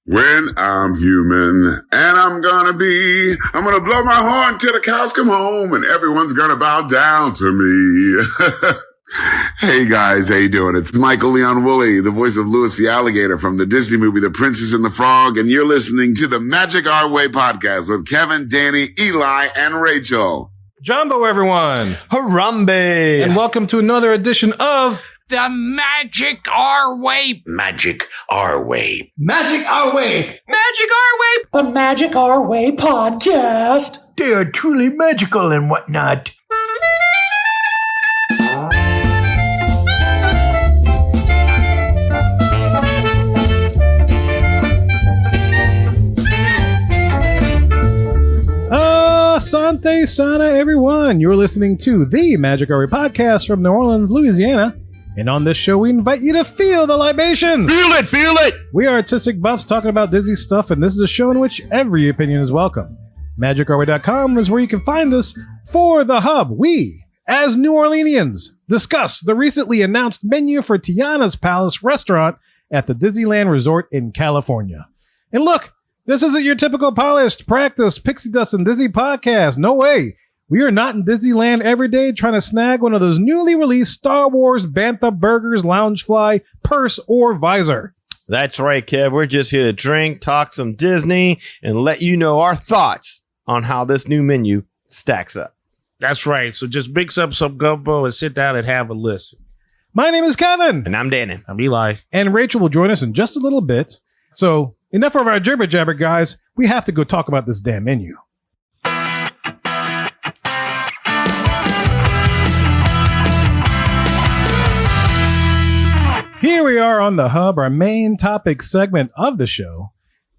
When I'm human, and I'm gonna blow my horn till the cows come home and everyone's gonna bow down to me. Hey guys, how you doing? It's Michael Leon Woolley, the voice of Louis the Alligator from the Disney movie The Princess and the Frog, and you're listening to the Magic Our Way podcast with Kevin, Danny, Eli, and Rachel. Jumbo, everyone. Harambe. And welcome to another edition of The Magic Our Way. Magic Our Way. Magic Our Way. Magic Our Way. The Magic Our Way podcast. They are truly magical and whatnot. Asante Sana, everyone. You're listening to the Magic Our Way podcast from New Orleans, Louisiana. And on this show, we invite you to feel the libations. Feel it, feel it. We are artistic buffs talking about Disney stuff, and this is a show in which every opinion is welcome. MagicOurWay.com is where you can find us for the hub. We, as New Orleanians, discuss the recently announced menu for Tiana's Palace restaurant at the Disneyland Resort in California. And look, this isn't your typical polished, practiced, pixie dust and Disney podcast. No way. We are not in Disneyland every day trying to snag one of those newly released Star Wars Bantha Burgers, Loungefly, purse, or visor. That's right, Kev. We're just here to drink, talk some Disney, and let you know our thoughts on how this new menu stacks up. That's right. So just mix up some gumbo and sit down and have a listen. My name is Kevin. And I'm Danny. I'm Eli. And Rachel will join us in just a little bit. So enough of our jibber jabber, guys. We have to go talk about this damn menu. Here we are on the hub, our main topic segment of the show.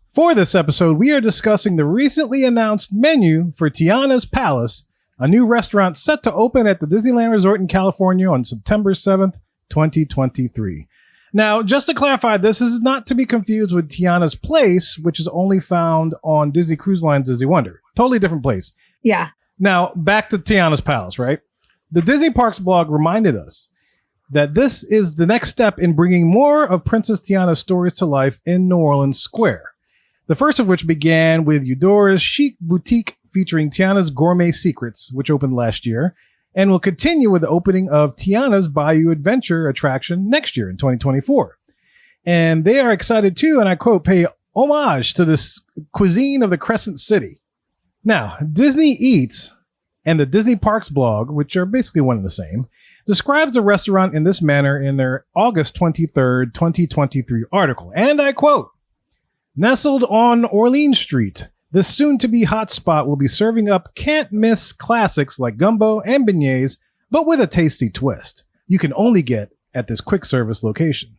For this episode, we are discussing the recently announced menu for Tiana's Palace, a new restaurant set to open at the Disneyland Resort in California on September 7th, 2023. Now, just to clarify, this is not to be confused with Tiana's Place, which is only found on Disney Cruise Line's Disney Wonder. Totally different place. Yeah. Now, back to Tiana's Palace, right? The Disney Parks blog reminded us that this is the next step in bringing more of Princess Tiana's stories to life in New Orleans Square. The first of which began with Eudora's chic boutique featuring Tiana's Gourmet Secrets, which opened last year, and will continue with the opening of Tiana's Bayou Adventure attraction next year in 2024. And they are excited to, and I quote, pay homage to this cuisine of the Crescent City. Now, Disney Eats and the Disney Parks blog, which are basically one and the same, describes the restaurant in this manner in their August 23rd, 2023 article. And I quote, nestled on Orleans Street, this soon-to-be hotspot will be serving up can't-miss classics like gumbo and beignets, but with a tasty twist you can only get at this quick-service location.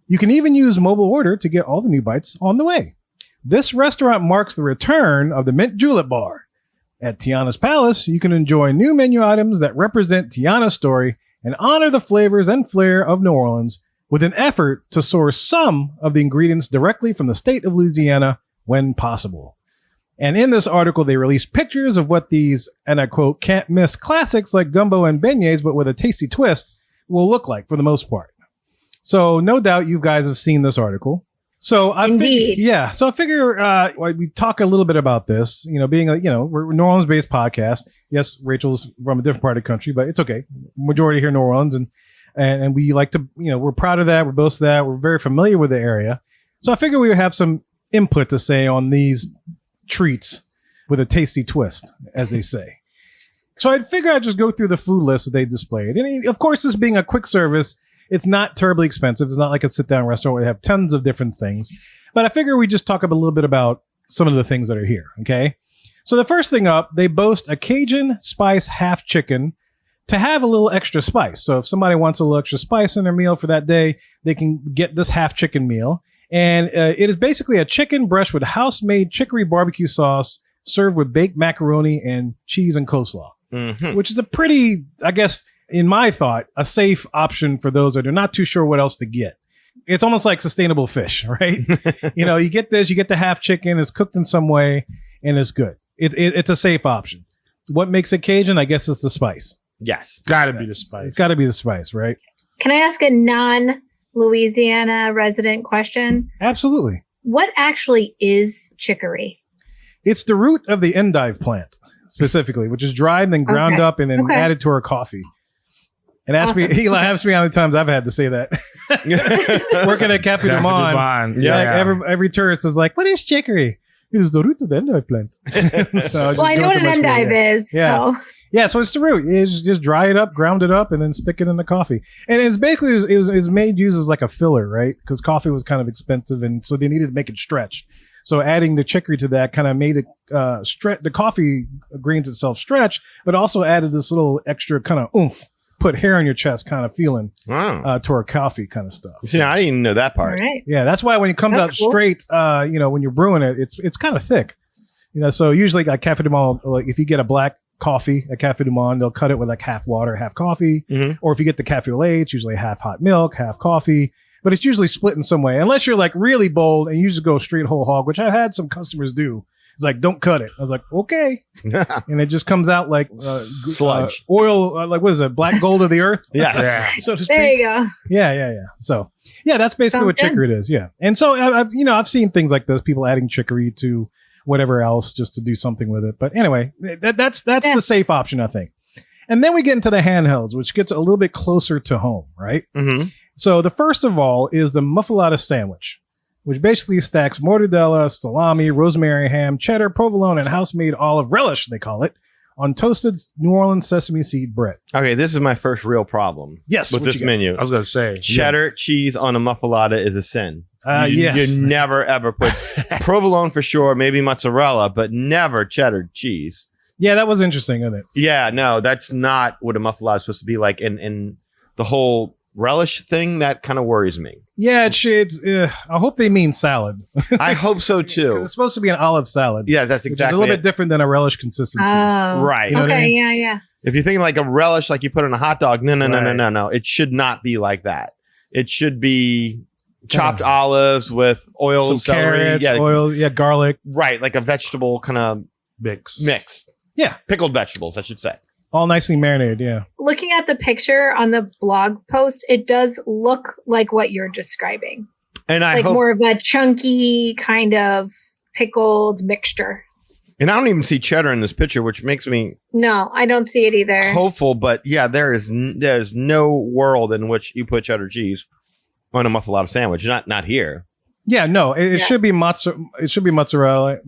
You can even use mobile order to get all the new bites on the way. This restaurant marks the return of the Mint Julep Bar. At Tiana's Palace, you can enjoy new menu items that represent Tiana's story and honor the flavors and flair of New Orleans with an effort to source some of the ingredients directly from the state of Louisiana when possible. And in this article, they released pictures of what these, and I quote, can't miss classics like gumbo and beignets, but with a tasty twist, will look like for the most part. So no doubt you guys have seen this article. So Indeed. So I figure we talk a little bit about this, being we're a New Orleans based podcast. Yes, Rachel's from a different part of the country, but it's okay. Majority here in New Orleans, and we like to, we're proud of that. We're boast of that. We're very familiar with the area. So I figure we would have some input to say on these treats with a tasty twist, as they say. So I'd figure I'd just go through the food list that they displayed. And of course, this being a quick service, it's not terribly expensive. It's not like a sit-down restaurant where they have tons of different things. But I figure we just talk a little bit about some of the things that are here, okay? So the first thing up, they boast a Cajun spice half chicken to have a little extra spice. So if somebody wants a little extra spice in their meal for that day, they can get this half chicken meal. And it is basically a chicken brushed with house-made chicory barbecue sauce served with baked macaroni and cheese and coleslaw, which is a pretty, I guess, in my thought, a safe option for those that are not too sure what else to get. It's almost like sustainable fish, right? You get this, you get the half chicken, it's cooked in some way, and it's good. It's a safe option. What makes it Cajun? I guess it's the spice. Yes. Gotta be the spice. It's got to be the spice, right? Can I ask a non-Louisiana resident question? Absolutely. what actually is chicory? It's the root of the endive plant, specifically, which is dried and then ground up and then added to our coffee. And Eli asked me how many times I've had to say that. Working at Cafe Du Monde. Every tourist is like, what is chicory? It is the root of the endive plant. So I know what an endive is. Yeah. So it's the root. You just dry it up, ground it up, and then stick it in the coffee. And it's basically, it was made used as like a filler, right? Because coffee was kind of expensive, and so they needed to make it stretch. So adding the chicory to that kind of made it the coffee greens itself stretch, but also added this little extra kind of oomph. Put hair on your chest kind of feeling to our coffee kind of stuff. See, I didn't even know that part. Right. Yeah, that's why when it comes out straight, when you're brewing it, it's kind of thick. So usually at Cafe Du Monde, like if you get a black coffee at Cafe Du Monde, they'll cut it with like half water, half coffee. Mm-hmm. Or if you get the cafe au lait, it's usually half hot milk, half coffee. But it's usually split in some way, unless you're like really bold and you just go straight whole hog, which I've had some customers do. It's like, don't cut it. I was like, okay. And it just comes out like sludge, oil, like what is it? Black gold of the earth? Yeah. So to speak. There you go. Yeah. So that's basically what chicory is. Yeah. And so I've seen things like this, people adding chicory to whatever else just to do something with it. But anyway, that's the safe option, I think. And then we get into the handhelds, which gets a little bit closer to home, right? Mm-hmm. So the first of all is the muffalata sandwich, which basically stacks mortadella, salami, rosemary ham, cheddar, provolone, and house-made olive relish, they call it, on toasted New Orleans sesame seed bread. Okay, this is my first real problem with this menu. I was going to say. Cheddar cheese on a muffalata is a sin. Yes. You never, ever put provolone for sure, maybe mozzarella, but never cheddar cheese. Yeah, that was interesting, isn't it? Yeah, no, that's not what a muffalata is supposed to be like. And the whole relish thing, that kind of worries me. Yeah, I hope they mean salad. I hope so too. It's supposed to be an olive salad. Yeah, that's exactly. It's a little bit different than a relish consistency. Right. You know okay. I mean? Yeah. If you're thinking like a relish, like you put on a hot dog, no. It should not be like that. It should be chopped olives with oil, some celery, carrots, oil, garlic. Right, like a vegetable kind of mix. Yeah, pickled vegetables, I should say. All nicely marinated, yeah. Looking at the picture on the blog post, it does look like what you're describing. And I like hope, more of a chunky kind of pickled mixture. And I don't even see cheddar in this picture, which makes me no, I don't see it either. Hopeful, but yeah, there's no world in which you put cheddar cheese on a muffalata sandwich. Not here. Yeah, no, it should be mozzarella. It should be mozzarella,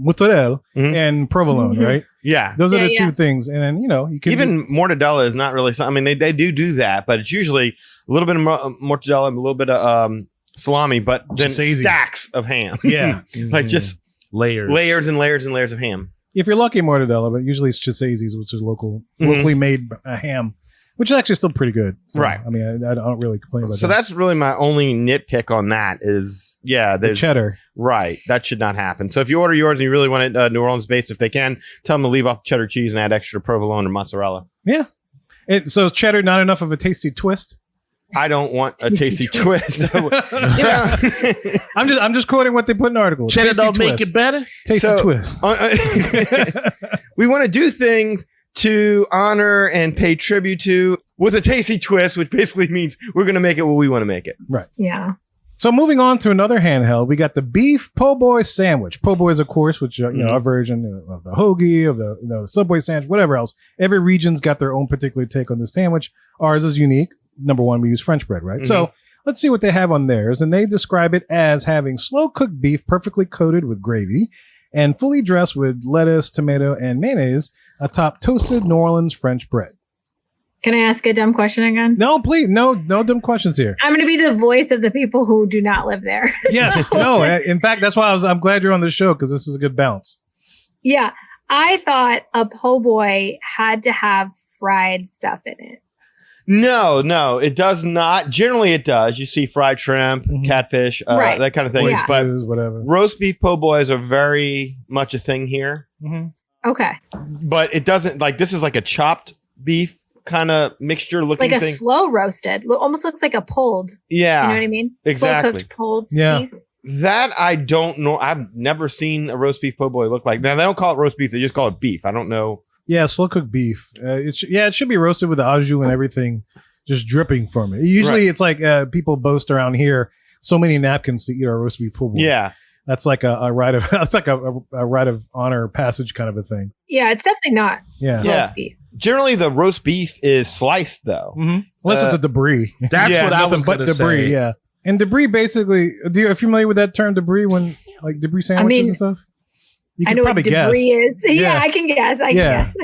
and provolone, right? Yeah, those are the two things. And then you can even mortadella is not really something. I mean, they do that, but it's usually a little bit of mortadella and a little bit of salami, but then stacks of ham. Yeah, like just layers and layers and layers of ham. If you're lucky, mortadella, but usually it's Chisase's, which is locally made ham. Which is actually still pretty good. So, right. I mean, I don't really complain about that. So that's really my only nitpick on that is, the cheddar. Right. That should not happen. So if you order yours and you really want it New Orleans based, if they can, tell them to leave off the cheddar cheese and add extra provolone or mozzarella. Yeah. So cheddar, not enough of a tasty twist? I don't want a tasty twist. So, I'm just quoting what they put in the article. Cheddar don't make it better? Tasty twist. We want to do things to honor and pay tribute to with a tasty twist, which basically means we're going to make it what we want to make it. Right. Yeah. So moving on to another handheld, we got the beef po' boy sandwich. Po' boys, of course, which our version of the hoagie, of the Subway sandwich, whatever else. Every region's got their own particular take on the sandwich. Ours is unique. Number one, we use French bread, right? Mm-hmm. So let's see what they have on theirs. And they describe it as having slow cooked beef perfectly coated with gravy and fully dressed with lettuce, tomato, and mayonnaise atop toasted New Orleans French bread. Can I ask a dumb question again? No, please. No dumb questions here. I'm going to be the voice of the people who do not live there. Yes. No. In fact, that's why I'm glad you're on the show, because this is a good balance. Yeah. I thought a po' boy had to have fried stuff in it. No, it does not. Generally, it does. You see fried shrimp, catfish, that kind of thing. Oysters, but whatever. Roast beef po' boys are very much a thing here. Mm-hmm. Okay. But it doesn't, like, this is like a chopped beef kind of mixture looking like a thing. slow roasted. Almost looks like a pulled. Yeah. You know what I mean? Exactly. Slow cooked pulled beef. That I don't know. I've never seen a roast beef po' boy look like. Now, they don't call it roast beef. They just call it beef. I don't know. Yeah, slow cooked beef. It should be roasted with the au jus and everything just dripping from it. Usually it's like people boast around here, so many napkins to eat our roast beef po' boy. Yeah. That's like a rite of that's like a rite of honor passage kind of a thing. Yeah, it's definitely not Yeah. roast beef. Generally, the roast beef is sliced, though. Mm-hmm. Unless it's a debris. That's Yeah, what I was but going to debris, say. yeah. And debris basically, are you familiar with that term debris when like debris sandwiches and stuff? You I can know what probably debris guess. is. Yeah, I can guess. I can guess.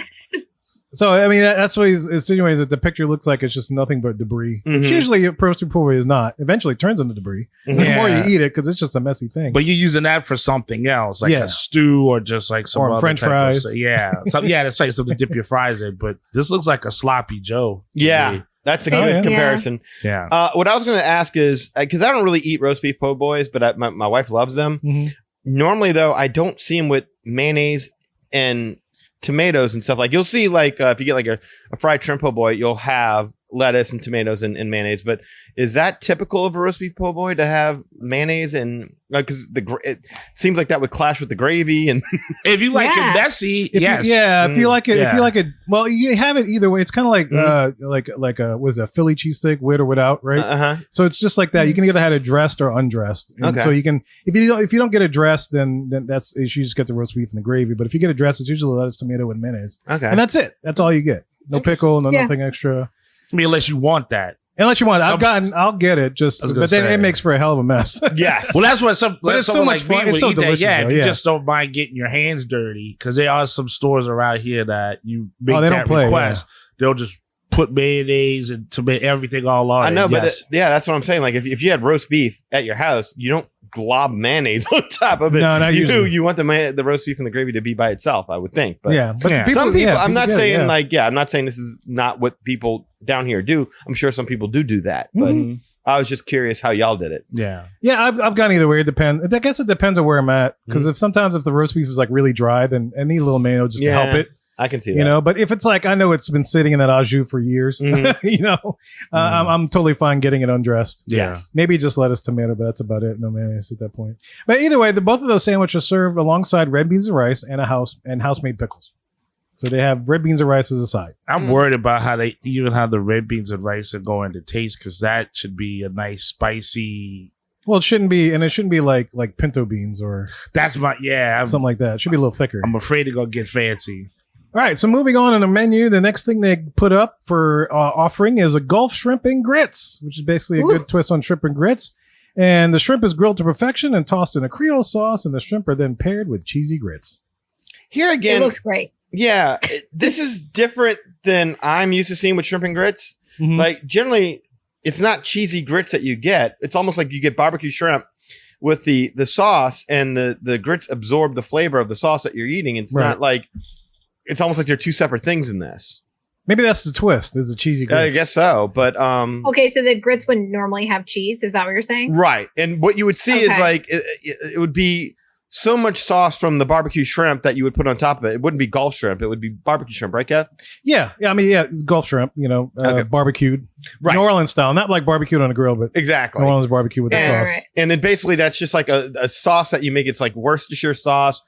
So, I mean, that's what he's insinuating, that the picture looks like it's just nothing but debris. Mhm. Which usually a roast beef is not. Eventually it turns into debris. Mhm. The more you Yeah. eat it, because it's just a messy thing. But you're using that for something else, like Yeah. a stew or just like some Or other French type of fries. yeah, that's like something to dip your fries in. But this looks like a sloppy Joe. to Yeah, me. that's a Oh, good yeah. comparison. Yeah. What I was going to ask is, because I don't really eat roast beef po' boys, but my wife loves them. Mhm. Normally, though, I don't see them with mayonnaise and tomatoes and stuff. Like you'll see, like if you get like a fried shrimp po' boy, you'll have lettuce and tomatoes and mayonnaise. But is that typical of a roast beef po' boy to have mayonnaise and because it seems like that would clash with the gravy and If you like Yeah. it messy, If yes. you, if you like it, if Yeah. you like it, well, you have it either way. It's kind of like like a what is it, a Philly cheesesteak with or without, right? uh-huh. So it's just like that. You can either have it dressed or undressed. And Okay. So you can if you don't get it dressed, then that's you just get the roast beef and the gravy. But if you get it dressed, it's usually lettuce, tomato, and mayonnaise, Okay. and that's it. That's all you get. No pickle, no Yeah. nothing extra. I mean, unless you want that. Unless you want, Some- I'll get it. Just, I was gonna but then say. it makes for a hell of a mess. Yes. Well, that's what some. But it's so someone much like me fun. It's would so eat that. delicious, Yeah, though, if you yeah. just don't mind getting your hands dirty, because there are some stores around here that you make Oh, they that don't play, request, they'll just put mayonnaise and tomato everything all on. I know, it. but Yes. yeah, that's what I'm saying. Like if you had roast beef at your house, you don't glob mayonnaise on top of it. No, not you usually. you want the roast beef and the gravy to be by itself, I would think. But yeah, but Yeah. some people, I'm not get it, saying yeah. I'm not saying this is not what people down here do. I'm sure some people do that, but Mhm. I was just curious how y'all did it. Yeah. Yeah, I've gone either way. It depends. I guess it depends on where I'm at. Because if the roast beef is like really dry, then I need a little mayo just to Yeah. help it. I can see that. You know, but if it's like I know it's been sitting in that au jus for years, Mhm. you know, I'm totally fine getting it undressed. Yeah. Maybe just lettuce, tomato, but that's about it. No mayonnaise at that point. But either way, both of those sandwiches served alongside red beans and rice and house-made pickles. So they have red beans and rice as a side. I'm worried about how they even how the red beans and rice are going to taste, because that should be a nice spicy. Well, it shouldn't be, and it shouldn't be like pinto beans or That's my something like that. It should be a little thicker. I'm afraid they're gonna get fancy. All right, so moving on in the menu, the next thing they put up for offering is a Gulf shrimp and grits, which is basically a Ooh. good twist on shrimp and grits. And the shrimp is grilled to perfection and tossed in a Creole sauce, and the shrimp are then paired with cheesy grits. Here It again, looks great. yeah, this is different than I'm used to seeing with shrimp and grits. Mhm. Like generally, it's not cheesy grits that you get. It's almost like you get barbecue shrimp with the sauce, and the grits absorb the flavor of the sauce that you're eating. It's Right. not like it's almost like they're two separate things in this. Maybe that's the twist, is the cheesy grits. I guess so, but Okay, so the grits wouldn't normally have cheese. Is that what you're saying? right. And what you would see is Okay. like it would be so much sauce from the barbecue shrimp that you would put on top of it. It wouldn't be Gulf shrimp. It would be barbecue shrimp, right, Kev? Yeah, I mean, it's Gulf shrimp, you know, Okay. barbecued. Right. New Orleans style, not like barbecued on a grill, but Exactly. New Orleans barbecue with the And- sauce. Right. And then basically that's just like a sauce that you make. It's like Worcestershire sauce,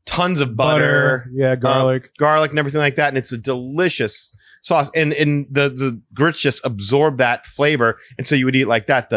tons of butter, Yeah, garlic. garlic and everything like that. And it's a delicious sauce. And the grits just absorb that flavor. And so you would eat like that.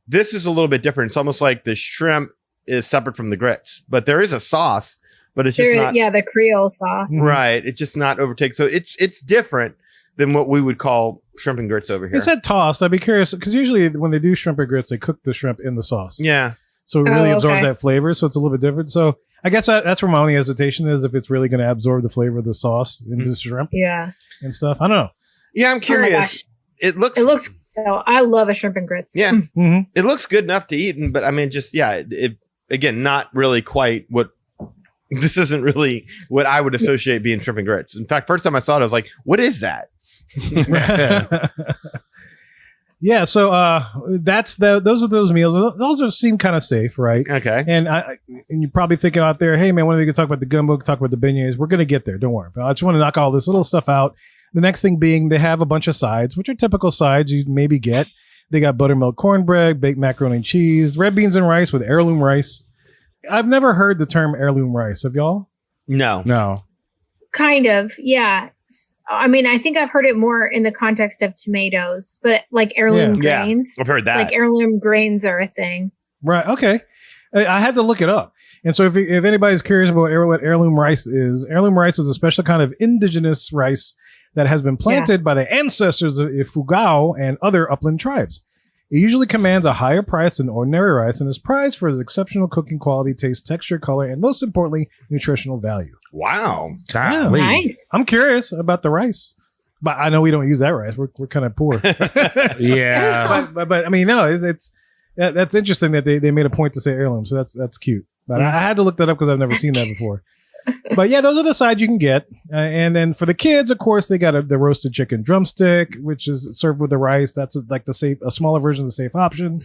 This is a little bit different. It's almost like the shrimp is separate from the grits, but there is a sauce, but it's just not Yeah, the Creole sauce. right. It's just not overtake. So it's different than what we would call shrimp and grits over here. It said tossed. I'd be curious because usually when they do shrimp and grits, they cook the shrimp in the sauce. Yeah. So it really Oh, absorbs okay. that flavor. So it's a little bit different. So I guess that's where my only hesitation is, if it's really going to absorb the flavor of the sauce into the shrimp Yeah. and stuff. I don't know. Yeah, I'm Oh my curious. gosh. It looks It looks. Oh, I love a shrimp and grits. yeah. Mm-hmm. It looks good enough to eat, but I mean, just it again, not really quite what. This isn't really what I would associate being shrimp and grits. In fact, first time I saw it, I was like, "What is that?" Yeah. So those are those meals. Those seem kind of safe, right? Okay, And you're probably thinking out there, hey man, when are they going to talk about the gumbo, talk about the beignets? We're going to get there. Don't worry. But I just want to knock all this little stuff out. The next thing being, they have a bunch of sides, which are typical sides you maybe get. They got buttermilk cornbread, baked macaroni and cheese, red beans and rice with heirloom rice. I've never heard the term heirloom rice. Have y'all? no, No. Kind of. Yeah. I mean, I think I've heard it more in the context of tomatoes, but like heirloom Yeah. grains. I've heard that. Like heirloom grains are a thing. Right. Okay. I had to look it up. And so if anybody's curious about what heirloom rice is a special kind of indigenous rice that has been planted by the ancestors of Ifugao and other upland tribes. It usually commands a higher price than ordinary rice and is prized for its exceptional cooking quality, taste, texture, color, and most importantly, nutritional value. Wow. Golly. Nice. I'm curious about the rice, but I know we don't use that rice. We're kind of poor. Yeah. but I mean, no, that's interesting that they made a point to say heirloom. So that's cute. But I had to look that up because I've never seen that before. But yeah, those are the sides you can get. And then for the kids, of course, they got the roasted chicken drumstick, which is served with the rice. That's like a smaller version of the safe option.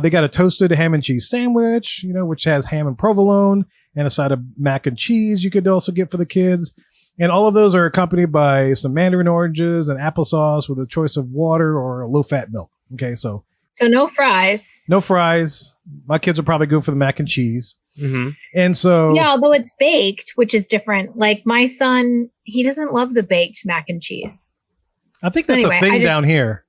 They got a toasted ham and cheese sandwich, which has ham and provolone and a side of mac and cheese you could also get for the kids. And all of those are accompanied by some mandarin oranges and applesauce with a choice of water or low-fat milk. Okay, so no fries. No fries. My kids will probably go for the mac and cheese. Mm-hmm. And so, yeah, although it's baked, which is different. Like my son, he doesn't love the baked mac and cheese. I think that's a thing down here.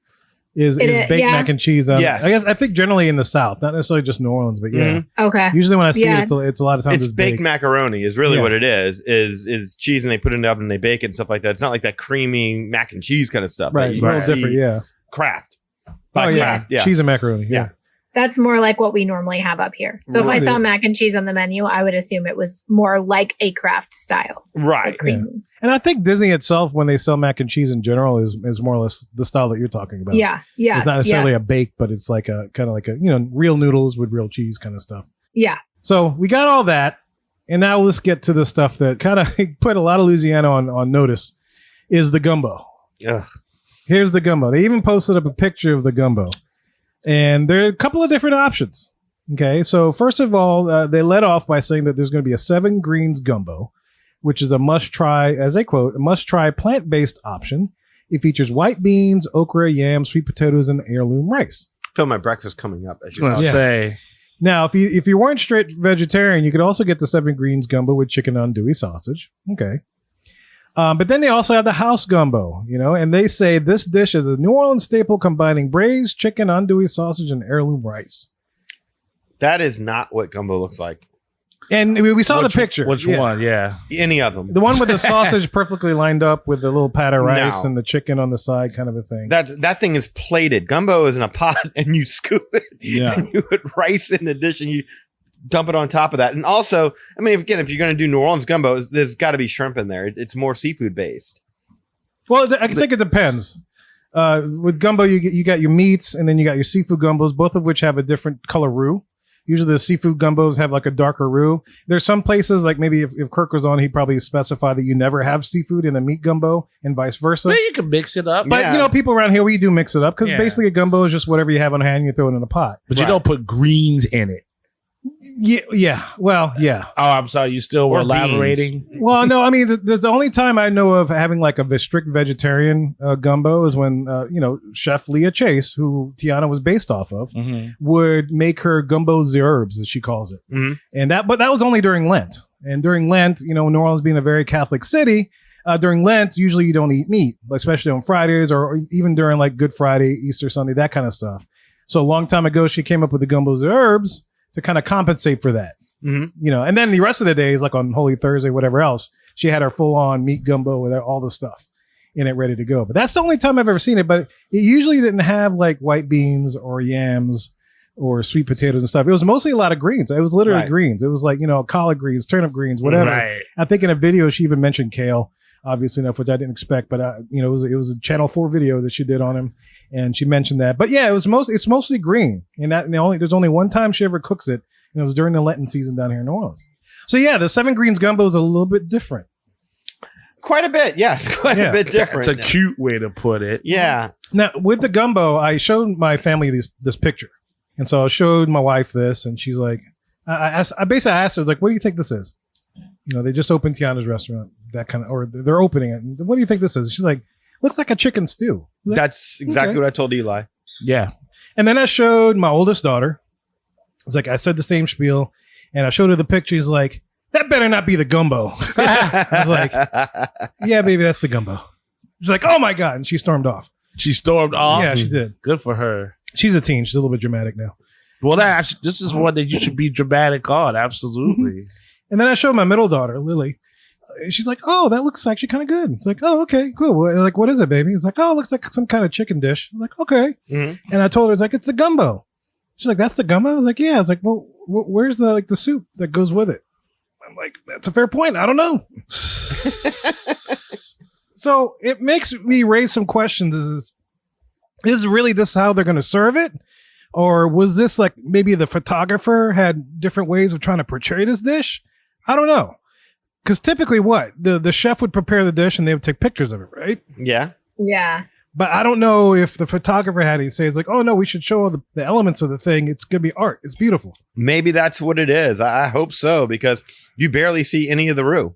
Is baked mac and cheese? Yes. I think generally in the South, not necessarily just New Orleans, but yeah. Mm-hmm. Okay. Usually when I see it, it's a lot of times it's baked macaroni is really what it is cheese and they put it in the oven and they bake it and stuff like that. It's not like that creamy mac and cheese kind of stuff. Right. A little different. Yeah. Kraft. Kraft. Yeah. Cheese and macaroni. Yeah. That's more like what we normally have up here. So if I saw mac and cheese on the menu, I would assume it was more like a Kraft style. Right. Yeah. And I think Disney itself, when they sell mac and cheese in general, is more or less the style that you're talking about. Yeah. Yeah. It's not necessarily a bake, but it's like a kind of like a, real noodles with real cheese kind of stuff. Yeah. So we got all that. And now let's get to the stuff that kind of put a lot of Louisiana on notice is the gumbo. Ugh. Here's the gumbo. They even posted up a picture of the gumbo. And there are a couple of different options. Okay, so first of all, they led off by saying that there's going to be a 7 greens gumbo, which is a must-try, as they quote, a must-try plant-based option. It features white beans, okra, yams, sweet potatoes, and heirloom rice. I feel my breakfast coming up. As you say. Now, if you weren't straight vegetarian, you could also get the 7 greens gumbo with chicken andouille sausage. Okay. But then they also have the house gumbo, and they say this dish is a New Orleans staple combining braised chicken, andouille sausage, and heirloom rice. That is not what gumbo looks like. And we saw the picture. Which one? Yeah. Any of them. The one with the sausage perfectly lined up with the little pat of rice and the chicken on the side kind of a thing. That thing is plated. Gumbo is in a pot and you scoop it. Yeah. And you put rice in addition. You dump it on top of that. And also, I mean, if you're going to do New Orleans gumbo, there's got to be shrimp in there. It's more seafood based. Well, I think it depends. With gumbo, you got your meats and then you got your seafood gumbos, both of which have a different color roux. Usually the seafood gumbos have like a darker roux. There's some places, like maybe if Kirk was on, he'd probably specify that you never have seafood in the meat gumbo and vice versa. Well, you can mix it up. But, people around here, we do mix it up because basically a gumbo is just whatever you have on hand, you throw it in a pot. But you don't put greens in it. Yeah. Well, yeah. Oh, I'm sorry. You still were elaborating? Well, no, I mean, the only time I know of having like a strict vegetarian gumbo is when, Chef Leah Chase, who Tiana was based off of, would make her gumbo herbs, as she calls it. Mm-hmm. And that was only during Lent. And during Lent, New Orleans being a very Catholic city, during Lent, usually you don't eat meat, especially on Fridays or even during like Good Friday, Easter Sunday, that kind of stuff. So a long time ago, she came up with the gumbo herbs to kind of compensate for that, and then the rest of the days, like on Holy Thursday, whatever else, she had her full on meat gumbo with all the stuff in it ready to go. But that's the only time I've ever seen it. But it usually didn't have like white beans or yams or sweet potatoes and stuff. It was mostly a lot of greens. It was literally greens. It was like, collard greens, turnip greens, whatever. Right. I think in a video, she even mentioned kale, obviously enough, which I didn't expect, but it was a Channel 4 video that she did on him. And she mentioned that, but yeah, it's mostly green, and there's only one time she ever cooks it, and it was during the Lenten season down here in New Orleans. So yeah, the 7 greens gumbo is a little bit different. Quite a bit, yes, quite a bit different. It's a cute way to put it. Yeah. Now with the gumbo, I showed my family this picture, and so I showed my wife this, and she's like, I basically asked her, like, what do you think this is? They just opened Tiana's restaurant, that kind of, or they're opening it. What do you think this is? She's like, looks like a chicken stew. Like, that's exactly what I told Eli. Yeah. And then I showed my oldest daughter. It's like, I said the same spiel, and I showed her the picture. She's like, that better not be the gumbo. I was like, yeah, baby, that's the gumbo. She's like, oh my God. And she stormed off. She stormed off? Yeah, she did. Good for her. She's a teen. She's a little bit dramatic now. Well, this is one that you should be dramatic on. Absolutely. And then I showed my middle daughter, Lily. She's like, "Oh, that looks actually kind of good." It's like, "Oh, okay, cool." Like, what is it, baby? It's like, "Oh, it looks like some kind of chicken dish." I'm like, "Okay." Mm-hmm. And I told her, "It's like it's a gumbo." She's like, "That's the gumbo?" I was like, "Yeah." I was like, "Well, where's the soup that goes with it?" I'm like, "That's a fair point. I don't know." So it makes me raise some questions. Is really this how they're going to serve it? Or was this like maybe the photographer had different ways of trying to portray this dish? I don't know. Because typically the chef would prepare the dish and they would take pictures of it, right? Yeah. Yeah. But I don't know if the photographer had to say, it's like, "Oh no, we should show all the elements of the thing. It's going to be art. It's beautiful." Maybe that's what it is. I hope so, because you barely see any of the roux.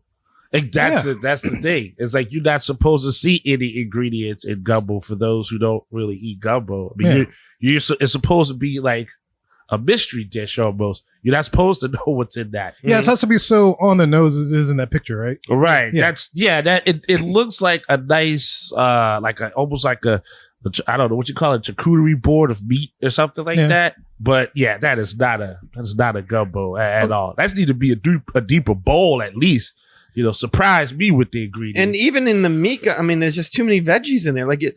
That's the thing. It's like you're not supposed to see any ingredients in gumbo for those who don't really eat gumbo. I mean, it's supposed to be like a mystery dish almost. You're not supposed to know what's in that. Yeah, it's supposed to be so on the nose as it is in that picture, right? Right. Yeah. It looks like a nice almost like a I don't know what you call it, charcuterie board of meat or something like that. But yeah, that is not a gumbo at all. That need to be a deeper bowl at least. Surprise me with the ingredients. And even in the meat, I mean, there's just too many veggies in there. Like, you're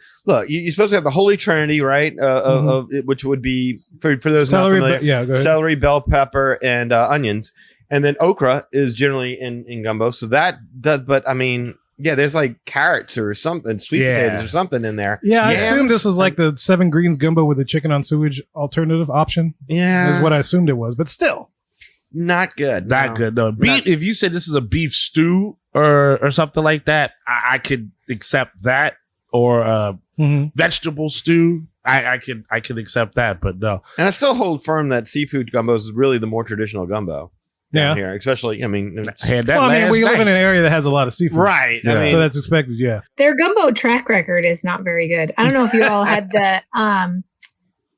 supposed to have the Holy Trinity, right? Of which would be for those Celery, not familiar, go ahead. celery, bell pepper, and onions. And then okra is generally in gumbo. So that does, but I mean, yeah, there's like carrots or something, sweet potatoes or something in there. Yeah, I assume this was like the 7 greens gumbo with the chicken on sewage alternative option. Yeah, is what I assumed it was, but still. Not good. Not good. No. Beef, if you said this is a beef stew or something like that, I could accept that. Or vegetable stew, I can accept that. But no. And I still hold firm that seafood gumbo is really the more traditional gumbo. Down here, especially. I mean, we live in an area that has a lot of seafood, right? Yeah. I mean, so that's expected. Yeah, their gumbo track record is not very good. I don't know if you all had the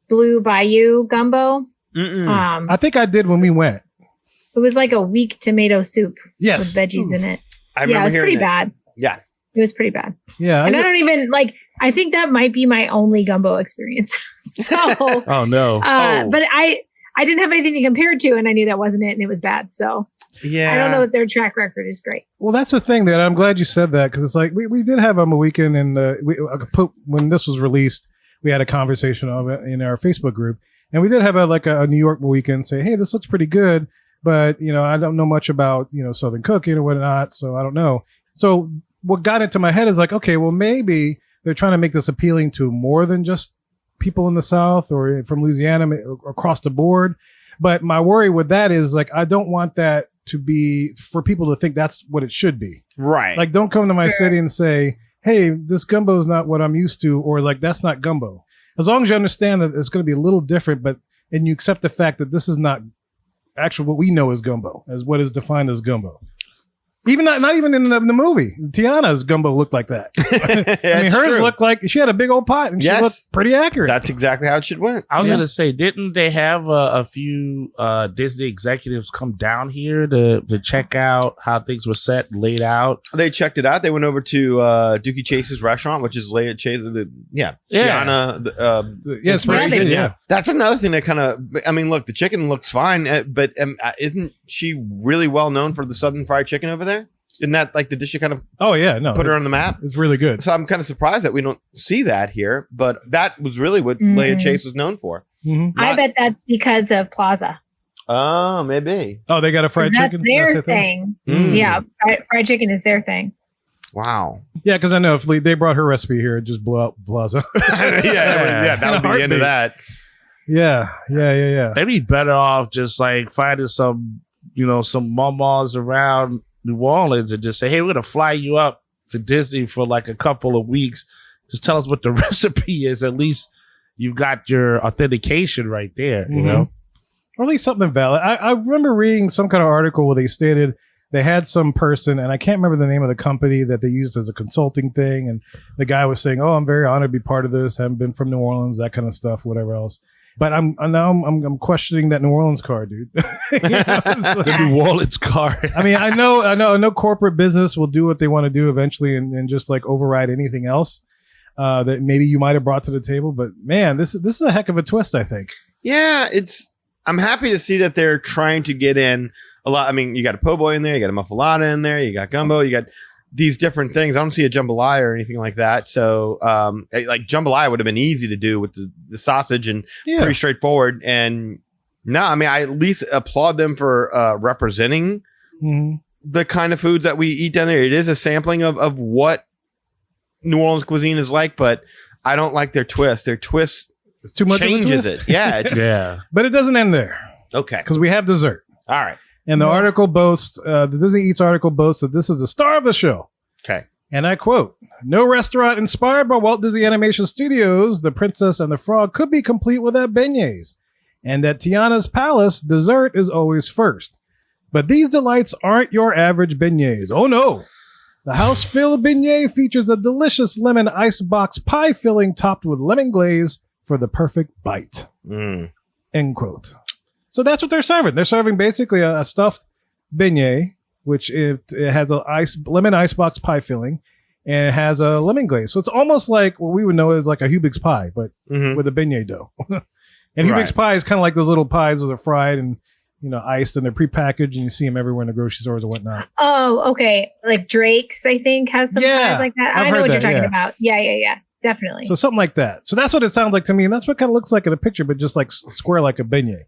Blue Bayou gumbo. I think I did when we went. It was like a weak tomato soup with veggies in it. It was pretty bad. Yeah. It was pretty bad. Yeah. And I don't even I think that might be my only gumbo experience. So, oh no. But I didn't have anything to compare it to, and I knew that wasn't it, and it was bad. So yeah, I don't know if their track record is great. Well, that's the thing that I'm glad you said that, because it's like we did have a weekend, and when this was released, we had a conversation of it in our Facebook group, and we did have a New York weekend say, "Hey, this looks pretty good." But, I don't know much about, Southern cooking or whatnot, so I don't know. So what got into my head is like, okay, well, maybe they're trying to make this appealing to more than just people in the South or from Louisiana across the board. But my worry with that is like, I don't want that to be for people to think that's what it should be. Right. Like, don't come to my city and say, "Hey, this gumbo is not what I'm used to," or like, "That's not gumbo." As long as you understand that it's going to be a little different, and you accept the fact that this is not actual what we know as gumbo, as what is defined as gumbo. Even not even in the movie. Tiana's gumbo looked like that. I mean, hers looked like she had a big old pot and she looked pretty accurate. That's exactly how it should went. I was going to say, didn't they have a few Disney executives come down here to check out how things were set and laid out? They checked it out. They went over to Dookie Chase's restaurant, which is laid at Chase. Tiana. Yeah. That's another thing that kind of, I mean, look, the chicken looks fine, but isn't she really well known for the Southern fried chicken over there? Isn't that like the dish you kind of put her on the map? It's really good. So I'm kind of surprised that we don't see that here, but that was really what Leia Chase was known for. I bet that's because of Plaza. Oh, maybe. Oh, they got a fried chicken? That's their thing. Yeah, fried chicken is their thing. Wow. Yeah, because I know if they brought her recipe here, it'd just blow up Plaza. that would be the end of that. Yeah. They'd be better off just like finding some mamas around New Orleans and just say, "Hey, we're gonna fly you up to Disney for like a couple of weeks. Just tell us what the recipe is. At least you've got your authentication right there, you know." Or at least something valid. I remember reading some kind of article where they stated they had some person, and I can't remember the name of the company that they used as a consulting thing, and the guy was saying, "Oh, I'm very honored to be part of this. Haven't been from New Orleans, that kind of stuff, whatever else." But I'm questioning that New Orleans card, dude. The New Orleans card. I mean, I know corporate business will do what they want to do eventually, and just like override anything else that maybe you might have brought to the table. But man, this is a heck of a twist, I think. Yeah, I'm happy to see that they're trying to get in a lot. I mean, you got a po' boy in there, you got a muffalata in there, you got gumbo, you got these different things. I don't see a jambalaya or anything like that. So, like jambalaya would have been easy to do with the sausage and pretty straightforward. And no, I mean, I at least applaud them for representing the kind of foods that we eat down there. It is a sampling of what New Orleans cuisine is like, but I don't like their twist. Their twist It's too much changes of a twist. it. Yeah. It just, Yeah. But it doesn't end there okay. because we have dessert. All right. And the article boasts, the Disney Eats article boasts that this is the star of the show. Okay. And I quote, no restaurant inspired by Walt Disney Animation Studios, The Princess and the Frog could be complete without beignets. And at Tiana's Palace, dessert is always first. But these delights aren't your average beignets. Oh no. The house-filled beignet features a delicious lemon icebox pie filling topped with lemon glaze for the perfect bite. End quote. So that's what they're serving. They're serving basically a stuffed beignet, which it has a lemon icebox pie filling, and it has a lemon glaze. So it's almost like what we would know as like a Hubig's pie, but with a beignet dough. And Hubig's pie is kind of like those little pies that are fried and iced, and they're prepackaged, and you see them everywhere in the grocery stores and whatnot. Oh, okay. Like Drake's, I think, has some pies like that. I know what you're talking about. Yeah. Definitely. So something like that. So that's what it sounds like to me, and that's what kind of looks like in a picture, but just like square like a beignet.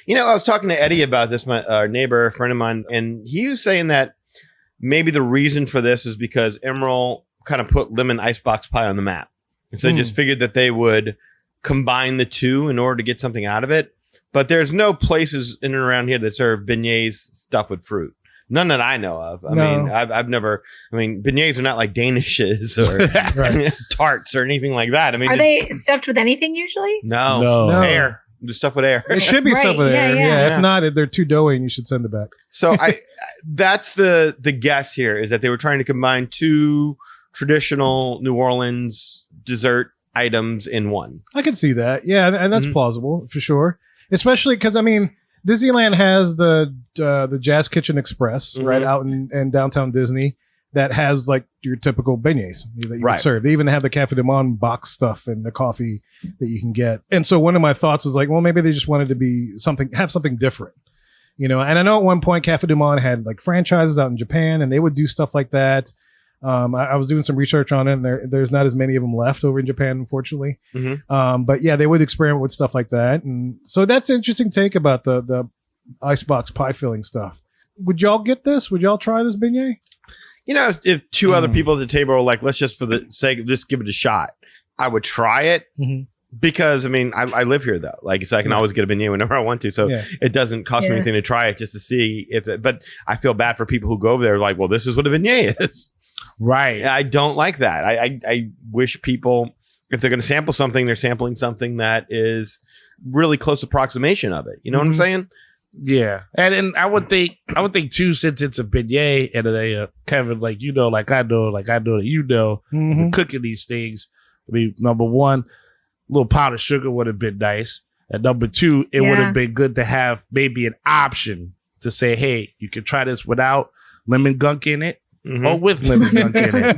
I was talking to Eddie about this, my neighbor, a friend of mine, and he was saying that maybe the reason for this is because Emerald kind of put lemon icebox pie on the map. And so they just figured that they would combine the two in order to get something out of it. But there's no places in and around here that serve beignets stuffed with fruit. None that I know of. I mean, I've never. I mean, beignets are not like Danishes or tarts or anything like that. I mean, are they stuffed with anything usually? No. Air. Just stuff with air. It should be stuff with air. Yeah. If not, they're too doughy, and you should send it back. So that's the guess here, is that they were trying to combine two traditional New Orleans dessert items in one. I can see that. Yeah, and that's plausible for sure. Especially because, I mean, Disneyland has the Jazz Kitchen Express right out in downtown Disney that has like your typical beignets that you can serve. They even have the Cafe du Monde box stuff and the coffee that you can get. And so one of my thoughts was like, well, maybe they just wanted to be have something different, And I know at one point Cafe du Monde had like franchises out in Japan, and they would do stuff like that. I was doing some research on it, and there's not as many of them left over in Japan, unfortunately. But yeah, they would experiment with stuff like that. And so that's an interesting take about the icebox pie filling stuff. Would y'all get this? Would y'all try this beignet? If two other people at the table are like, let's just for the sake of just give it a shot, I would try it. Because I mean, I live here though. Like, so I can always get a beignet whenever I want to. So it doesn't cost me anything to try it just to see if it, but I feel bad for people who go over there like, well, this is what a beignet is. Right. I don't like that. I wish people, if they're going to sample something, they're sampling something that is really close approximation of it. You know what I'm saying? Yeah. And I would think too, since it's a beignet and they, Kevin, like, like I know, that cooking these things. I mean, number one, a little powdered sugar would have been nice. And number two, it would have been good to have maybe an option to say, hey, you can try this without lemon gunk in it. Or with lemon gunk in it.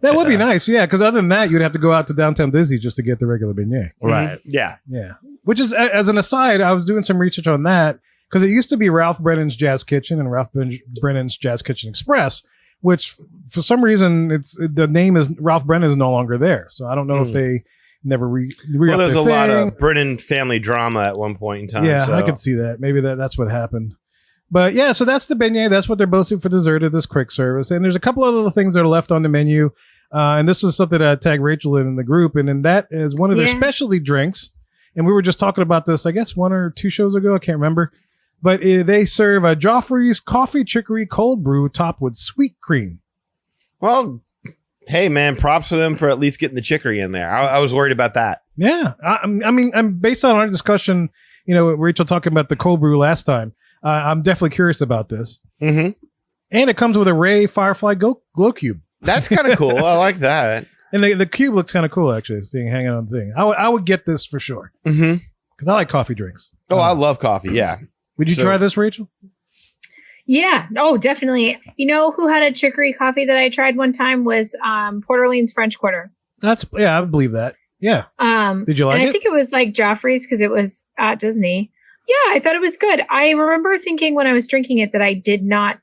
That would be nice, yeah. Because other than that, you'd have to go out to downtown Disney just to get the regular beignet. Right. Yeah. Which is, as an aside, I was doing some research on that because it used to be Ralph Brennan's Jazz Kitchen and Ralph Brennan's Jazz Kitchen Express, which for some reason the name is Ralph Brennan is no longer there. So I don't know if they never well, there's a lot of Brennan family drama at one point in time. Yeah, so. I could see that. Maybe that's what happened. But yeah, so that's the beignet. That's what they're boasting for dessert at this quick service. And there's a couple of other things that are left on the menu. And this is something that I tagged Rachel in the group. And then that is one of their specialty drinks. And we were just talking about this, I guess, 1 or 2 shows ago. I can't remember. But they serve a Joffrey's Coffee Chicory Cold Brew topped with sweet cream. Well, hey, man, props to them for at least getting the chicory in there. I was worried about that. Yeah. I mean, I'm based on our discussion, Rachel talking about the cold brew last time. I'm definitely curious about this. And it comes with a Ray Firefly glow cube. That's kind of cool. I like that. And the cube looks kind of cool, actually, seeing hanging on the thing. I would get this for sure. Because I like coffee drinks. Oh, I love coffee. Yeah. Would you try this, Rachel? Yeah. Oh, definitely. You know who had a chicory coffee that I tried one time was Port Orleans French Quarter. I believe that. Yeah. Did you like and it? I think it was like Joffrey's because it was at Disney. Yeah, I thought it was good. I remember thinking when I was drinking it that I did not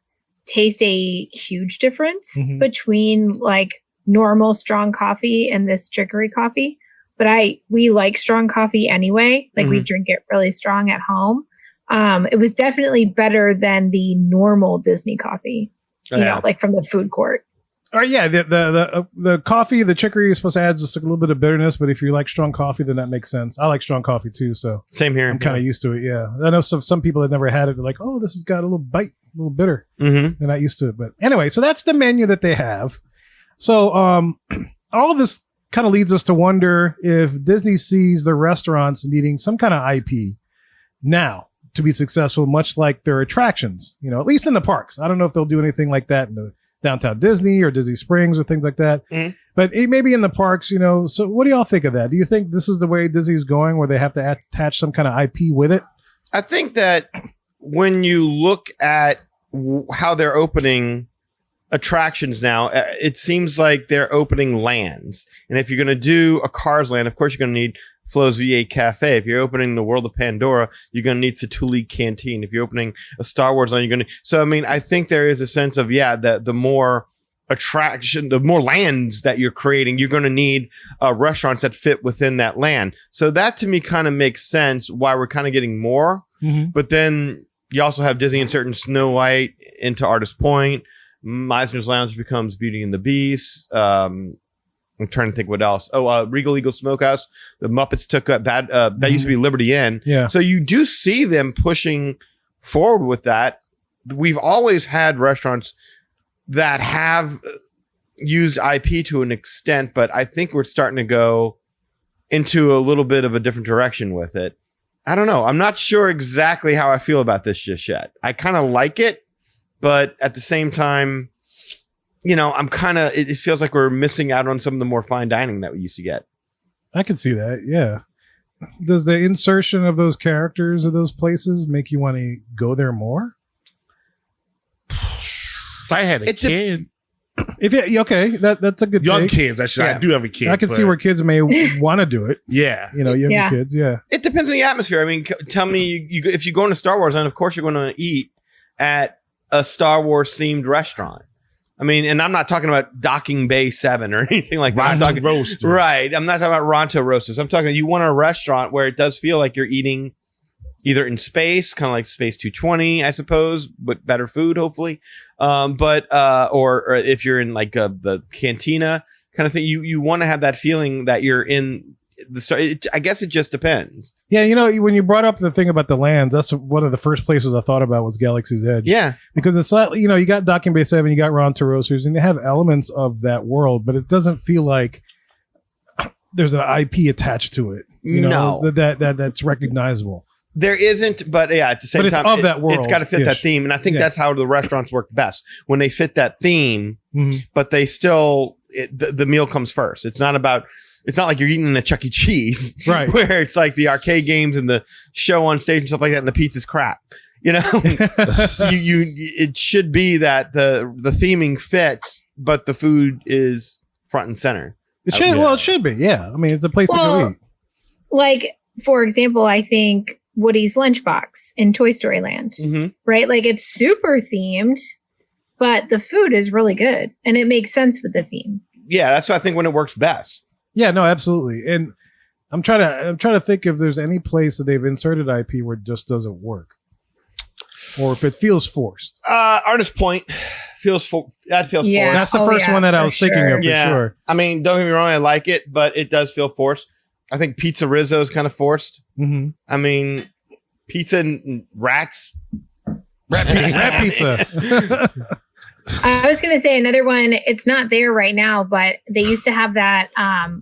taste a huge difference between like normal strong coffee and this chicory coffee. But we like strong coffee anyway. Like we drink it really strong at home. It was definitely better than the normal Disney coffee, you know, like from the food court. Yeah, the coffee, the chicory is supposed to add just a little bit of bitterness, but if you like strong coffee, then that makes sense. I like strong coffee too, so same here. I'm kind of used to it. Yeah, I know some people that never had it. They're like, oh, this has got a little bite, a little bitter. They're not used to it, but anyway, so that's the menu that they have. So all of this kind of leads us to wonder if Disney sees the restaurants needing some kind of IP now to be successful, much like their attractions. You know, at least in the parks. I don't know if they'll do anything like that in the Downtown Disney or Disney Springs or things like that. But it may be in the parks, you know. So what do y'all think of that? Do you think this is the way Disney's going, where they have to attach some kind of IP with it? I think that when you look at how they're opening attractions now, it seems like they're opening lands. And if you're going to do a Cars land, of course, you're going to need Flo's V8 Cafe. If you're opening the World of Pandora, you're going to need Satuli Canteen. If you're opening a Star Wars land, you're going to. So, I mean, I think there is a sense of, that the more attraction, the more lands that you're creating, you're going to need restaurants that fit within that land. So that to me kind of makes sense why we're kind of getting more. But then you also have Disney inserting Snow White into Artist Point. Meisner's Lounge becomes Beauty and the Beast. I'm trying to think what else. Regal Eagle Smokehouse. The Muppets took that. That used to be Liberty Inn. Yeah. So you do see them pushing forward with that. We've always had restaurants that have used IP to an extent, but I think we're starting to go into a little bit of a different direction with it. I don't know. I'm not sure exactly how I feel about this just yet. I kind of like it, but at the same time, you know, I'm kind of, it feels like we're missing out on some of the more fine dining that we used to get. I can see that. Yeah. Does the insertion of those characters of those places make you want to go there more? If I had a kid. Okay, that's a good young take. Kids. I do have a kid. I can see where kids may want to do it. Yeah. You know, younger kids. Yeah. It depends on the atmosphere. I mean, tell me, if you go into Star Wars, then of course you're going to eat at a Star Wars themed restaurant. I mean, and I'm not talking about Docking Bay 7 or anything like that. I'm talking roasters. Right. I'm not talking about Ronto roasters. I'm talking, you want a restaurant where it does feel like you're eating either in space, kind of like Space 220, I suppose, but better food, hopefully. Or if you're in like the cantina kind of thing, you want to have that feeling that you're in the Star. I guess it just depends. Yeah, you know, when you brought up the thing about the lands, that's one of the first places I thought about was Galaxy's Edge. Yeah, because it's like, you know, you got Docking Bay 7, you got Ronto Roasters, and they have elements of that world, but it doesn't feel like there's an IP attached to it. You know, that's recognizable. There isn't, but yeah, at the same time, of that world. It's got to fit that theme, and I think that's how the restaurants work best when they fit that theme. But they still, the meal comes first. It's not like you're eating in a Chuck E. Cheese, right? Where it's like the arcade games and the show on stage and stuff like that, and the pizza's crap. You know, it should be that the theming fits, but the food is front and center. It should. Well, it should be. Yeah, I mean, it's a place to go eat. Like, for example, I think Woody's Lunchbox in Toy Story Land, right? Like, it's super themed, but the food is really good, and it makes sense with the theme. Yeah, that's what I think when it works best. Yeah, no, absolutely. And I'm trying to think if there's any place that they've inserted IP where it just doesn't work, or if it feels forced. Artist Point feels forced. That's the first one that I was thinking of for sure. I mean, don't get me wrong, I like it, but it does feel forced. I think Pizza Rizzo is kind of forced. I mean, pizza and rats. Rat pizza. I was going to say another one. It's not there right now, but they used to have that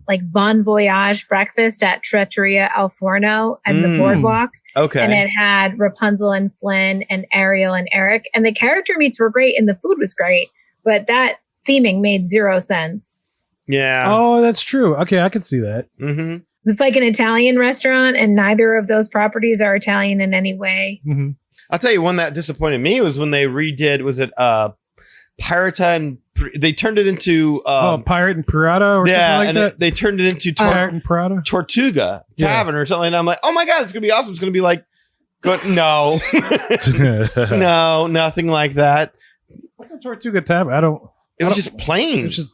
like Bon Voyage breakfast at Trattoria Al Forno and the Boardwalk. Okay. And it had Rapunzel and Flynn and Ariel and Eric. And the character meets were great and the food was great. But that theming made zero sense. Yeah. Oh, that's true. Okay, I could see that. It was like an Italian restaurant, and neither of those properties are Italian in any way. I'll tell you one that disappointed me was when they redid, was it Pirata and they turned it into Pirate and Pirata or yeah, something like and that. they turned it into Pirate and Pirata. Tortuga Tavern or something. And I'm like, oh my god, it's gonna be awesome. It's gonna be like, no, no, nothing like that. What's a Tortuga Tavern? It was just plain. It's just,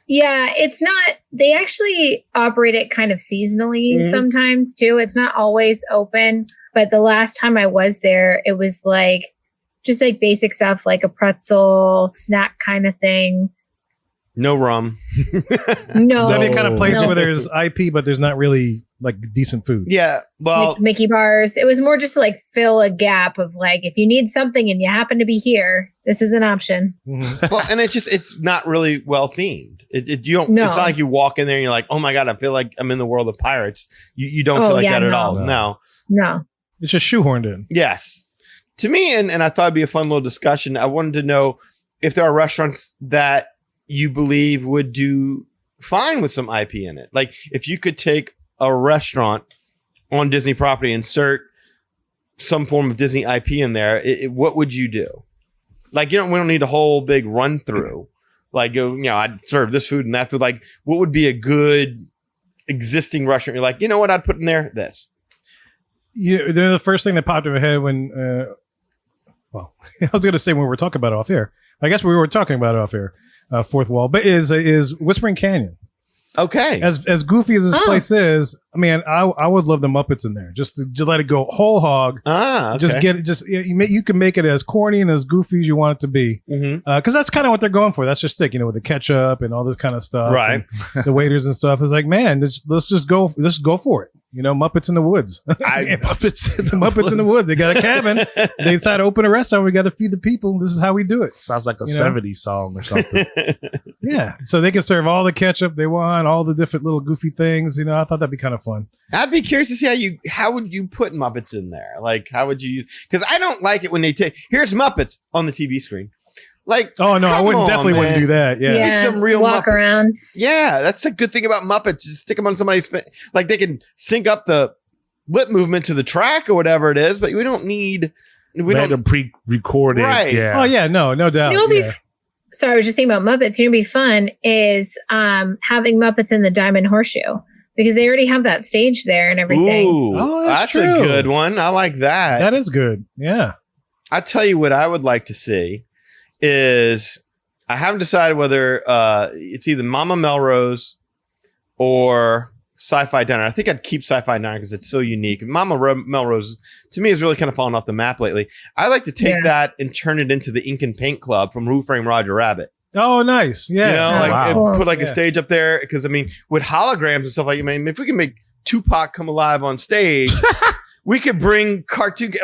Yeah, it's not. They actually operate it kind of seasonally sometimes too. It's not always open. But the last time I was there, it was like just like basic stuff, like a pretzel, snack kind of things. No rum. No, is that any kind of place No. where there's IP, but there's not really like decent food? Yeah, well, Mickey bars. It was more just to like fill a gap of like, if you need something and you happen to be here, this is an option. well, and it's not really well themed. You don't. No. It's not like you walk in there and you're like, oh my god, I feel like I'm in the world of pirates. You don't Oh, feel like yeah, that at no. all. No. No. It's just shoehorned in. Yes. To me, and I thought it'd be a fun little discussion. I wanted to know if there are restaurants that you believe would do fine with some IP in it. Like if you could take a restaurant on Disney property, insert some form of Disney IP in there, what would you do? Like, we don't need a whole big run through. Like, I'd serve this food and that food. Like, what would be a good existing restaurant? You're like, you know what? I'd put in there this. They're the first thing that popped in my head when, I was going to say when we were talking about it off air. I guess we were talking about it off air, fourth wall, but is Whispering Canyon. Okay. As goofy as this place is, I mean, I would love the Muppets in there. Just to let it go whole hog. Okay. Just get it. You can make it as corny and as goofy as you want it to be. Because that's kind of what they're going for. That's just thick, with the ketchup and all this kind of stuff. Right. The waiters and stuff. It's like, man, let's just go for it. Muppets in the woods. Muppets in the woods. They got a cabin. They decide to open a restaurant. We got to feed the people. This is how we do it. Sounds like a 70s song or something. Yeah. So they can serve all the ketchup they want, all the different little goofy things. I thought that'd be kind of fun. I'd be curious to see how would you put Muppets in there? Like, how would you? Because I don't like it when they take here's Muppets on the TV screen. Like, oh no, I wouldn't do that. Yeah, some real walk Muppets. around. Yeah, that's a good thing about Muppets. Just stick them on somebody's face. Like they can sync up the lip movement to the track or whatever it is, but we don't need. Let them pre-record it. Right. Yeah. Oh yeah, no doubt. Sorry, I was just saying about Muppets. It'd be fun is having Muppets in the Diamond Horseshoe because they already have that stage there and everything. Ooh, Oh, that's true. a good one. I like that. That is good. Yeah. I tell you what I would like to see is I haven't decided whether it's either Mama Melrose or Sci-Fi Diner. I think I'd keep Sci-Fi Diner because it's so unique. Melrose, to me, has really kind of fallen off the map lately. I like to take that and turn it into the Ink and Paint Club from Who Framed Roger Rabbit. Oh, nice. Yeah. Put like a stage up there because, with holograms and stuff like that, if we can make Tupac come alive on stage, we could bring cartoon,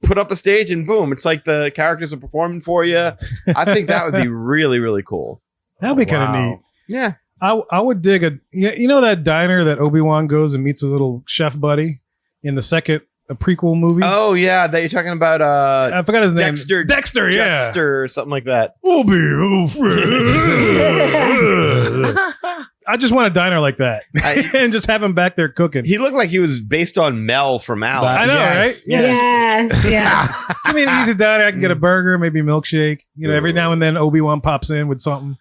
put up a stage and boom, it's like the characters are performing for you. I think that would be really, really cool. That'd be kind of neat. Yeah. I would dig that diner that Obi-Wan goes and meets his little chef buddy in the second prequel movie. Oh yeah, that you're talking about. I forgot his name. Dexter, yeah, or something like that. I just want a diner like that, and just have him back there cooking. He looked like he was based on Mel from Alice. I know, right? Yes. Give me an easy diner. I can get a burger, maybe a milkshake. Every now and then Obi-Wan pops in with something.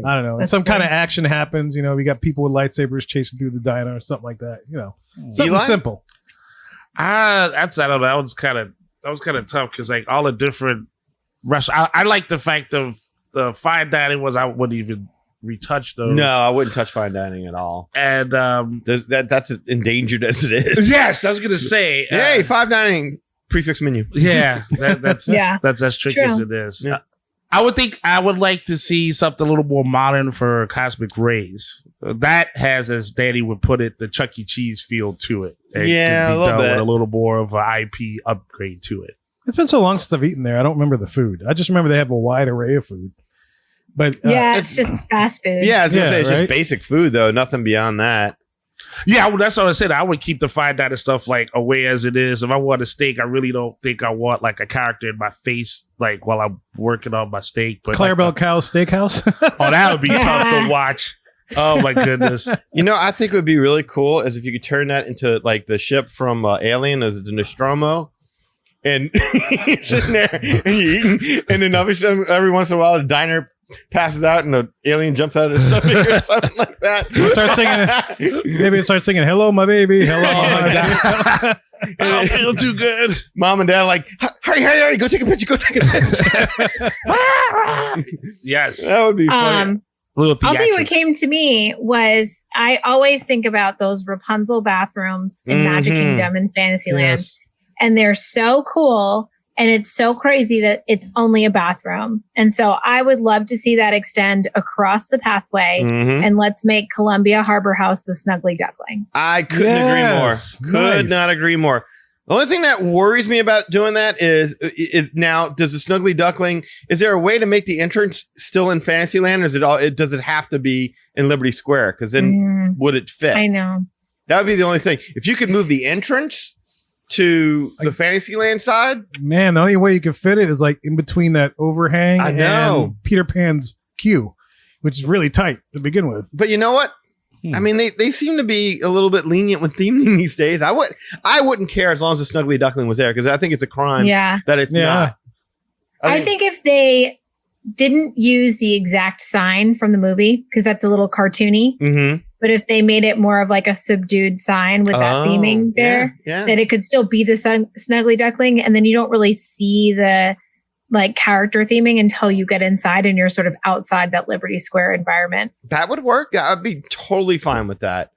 I don't know. And some kind of action happens. We got people with lightsabers chasing through the diner or something like that. Something simple. I don't know. That was kind of tough because like all the different restaurants. I like the fact of the fine dining was I wouldn't even retouch those. No, I wouldn't touch fine dining at all. And that's endangered as it is. Yes, I was gonna say. Hey, fine dining prefix menu. Yeah, that's as tricky True. as it is. Yeah. I would like to see something a little more modern for Cosmic Rays. That has, as Danny would put it, the Chuck E. Cheese feel to it. It Yeah, could be a little done bit. with a little more of an IP upgrade to it. It's been so long since I've eaten there. I don't remember the food. I just remember they have a wide array of food. But it's just fast food. Yeah, I was gonna say it's right? just basic food though, nothing beyond that. Yeah, well, that's what I said. I would keep the fine dining stuff like away as it is. If I want a steak, I really don't think I want like a character in my face, like while I'm working on my steak. But Clarabelle like Cow's Steakhouse. oh, that would be tough to watch. Oh my goodness! I think it would be really cool is if you could turn that into like the ship from Alien as the Nostromo. And you're sitting there and you're eating, and then obviously every once in a while the diner passes out and an alien jumps out of his stomach or something like that. Start singing. Maybe it starts singing, "Hello, my baby. Hello, my baby." I don't feel too good. Mom and dad like, hurry, go take a picture, Yes. That would be funny. Little I'll tell you what theatrics. came to me was I always think about those Rapunzel bathrooms in Magic Mhm. Kingdom and Fantasyland. Yes. And they're so cool. And it's so crazy that it's only a bathroom. And so I would love to see that extend across the pathway. Mhm. And let's make Columbia Harbor House the Snuggly Duckling. I couldn't Yes, agree more. Could nice. not agree more. The only thing that worries me about doing that is now, does the Snuggly Duckling, is there a way to make the entrance still in Fantasyland, or does it have to be in Liberty Square? Because then would it fit? I know. That would be the only thing. If you could move the entrance to the Fantasyland side, Man, the only way you can fit it is like in between that overhang I know. and Peter Pan's queue, which is really tight to begin with. but you know what? I mean, they seem to be a little bit lenient with theming these days. I wouldn't care as long as the Snuggly Duckling was there, because I think it's a crime Yeah. that it's Yeah. not. I think if they didn't use the exact sign from the movie, because that's a little cartoony, Mm-hmm. but if they made it more of like a subdued sign with that theming there, yeah. that it could still be the Snuggly Duckling, and then you don't really see the like character theming until you get inside and you're sort of outside that Liberty Square environment. That would work. Yeah, I'd be totally fine with that.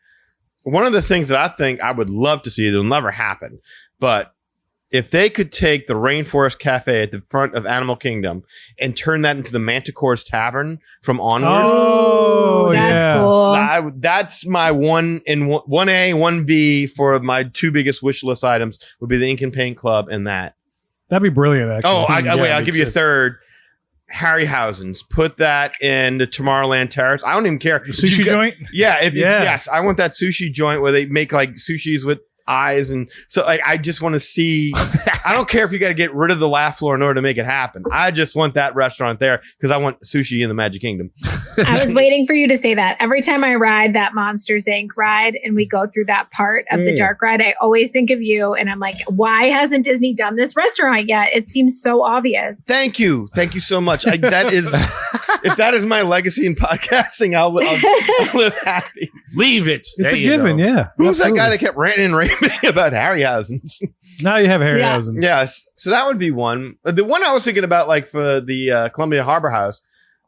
One of the things that I think I would love to see, it'll never happen, but if they could take the Rainforest Cafe at the front of Animal Kingdom and turn that into the Manticore's Tavern from Onward, Oh, That's yeah. cool. that's my 1A, 1B for my two biggest wish list items would be the Ink and Paint Club and that. That'd be brilliant, actually. Oh, wait, I'll me give you a too. third. Harryhausen's. Put that in the Tomorrowland Terrace. I don't even care. The sushi joint? Yeah, Yeah. yes, I want that sushi joint where they make like sushis with eyes, and so like I just want to see. I don't care if you got to get rid of the laugh floor in order to make it happen. I just want that restaurant there because I want sushi in the Magic Kingdom. I was waiting for you to say that. Every time I ride that Monsters Inc. ride and we go through that part of the dark ride, I always think of you, and I'm like, why hasn't Disney done this restaurant yet? It seems so obvious. Thank you so much. That is, if that is my legacy in podcasting, I'll live happy. Leave it. It's There a you given, go. yeah. Who's that Absolutely. guy that kept ranting and raving about Harryhausen's? Now you have Yeah. Harryhausen's. Yes. So that would be one. The one I was thinking about, like for the Columbia Harbor House,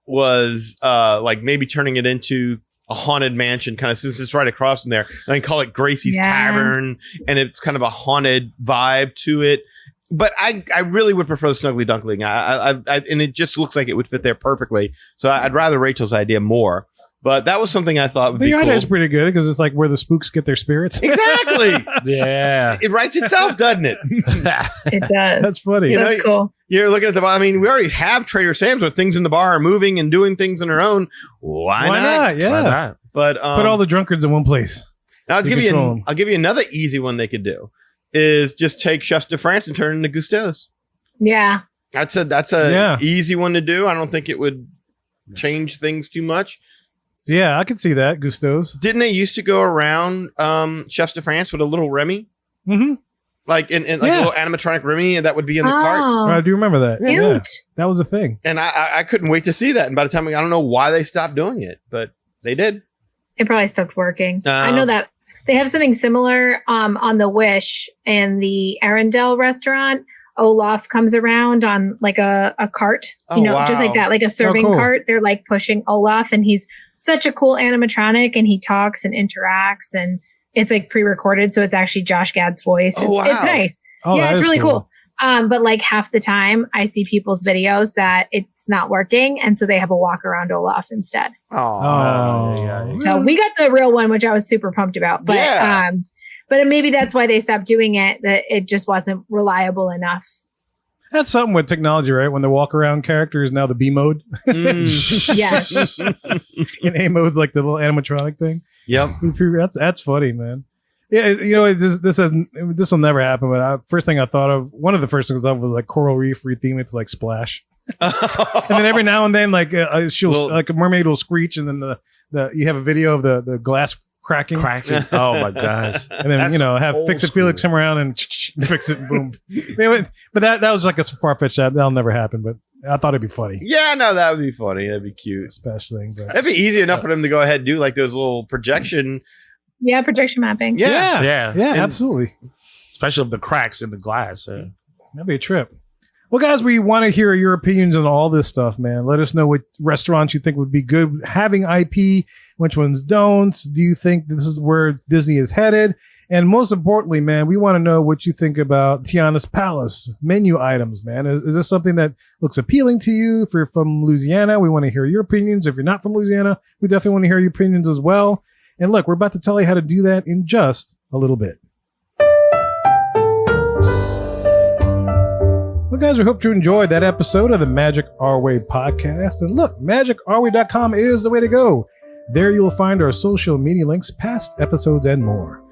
was like maybe turning it into a haunted mansion, kind of, since it's right across from there. And I call it Gracie's Yeah. Tavern, and it's kind of a haunted vibe to it. But I really would prefer the Snuggly Duckling. And it just looks like it would fit there perfectly. So I'd rather Rachel's idea more. But that was something I thought would But be your cool. idea is pretty good because it's like where the spooks get their spirits. Exactly. Yeah. It writes itself, doesn't it? It does. That's funny. You know, That's cool. You're looking at the bar. I mean, we already have Trader Sam's where things in the bar are moving and doing things on their own. Why not? Yeah. Why not? But Put all the drunkards in one place. I'll to give control 'em. you I'll give you another easy one they could do is just take Chefs de France and turn it into Gusteau's. Yeah. That's a Yeah. easy one to do. I don't think it would change things too much. Yeah, I could see that. Gusteau's. Didn't they used to go around Chefs de France with a little Remy? Mm-hmm. Like in like Yeah. a little animatronic Remy, and that would be in the cart. I Oh, do remember that. cute. Yeah, that was a thing. And I couldn't wait to see that. And by the time I don't know why they stopped doing it, but they did. It probably stopped working. I Oh. know that they have something similar on the Wish and the Arendelle restaurant. Olaf comes around on like a cart, Oh, just like wow. that, like a serving cool. cart. They're like pushing Olaf, and he's such a cool animatronic, and he talks and interacts, and it's like pre-recorded, so it's actually Josh Gad's voice. Oh, wow. It's nice. Oh, Yeah, that it's is really cool. But like half the time I see people's videos that it's not working, and so they have a walk around Olaf instead. Oh, yeah. So we got the real one, which I was super pumped about. But Yeah. but maybe that's why they stopped doing it. That it just wasn't reliable enough. That's something with technology, right? When the walk around character is now the B mode, Mm. Yeah. and A mode's like the little animatronic thing. Yep. That's funny, man. Yeah, this will never happen. But first thing I thought of, one of the first things I thought of was like Coral Reef retheme it to like Splash, and then every now and then like she'll Well- like a mermaid will screech, and then the you have a video of the glass cracking. Cracking. Oh my gosh. And then That's have old Fix It school. Felix come around and fix it, and boom. But that was like a far fetched. That'll never happen. But I thought it'd be funny. Yeah, no, that would be funny. That'd be cute. Especially. But That'd be easy enough for them to go ahead and do like those little projection. Yeah, projection mapping. Yeah. Yeah, And absolutely. especially of the cracks in the glass. That'd be a trip. Well, guys, we want to hear your opinions on all this stuff, man. Let us know what restaurants you think would be good having IP, which ones don't. Do you think this is where Disney is headed? And most importantly, man, we want to know what you think about Tiana's Palace menu items, man. Is this something that looks appealing to you? If you're from Louisiana, we want to hear your opinions. If you're not from Louisiana, we definitely want to hear your opinions as well. And look, we're about to tell you how to do that in just a little bit. Well, guys, we hope you enjoyed that episode of the Magic Our Way podcast. And look, magicourway.com is the way to go. There you'll find our social media links, past episodes, and more.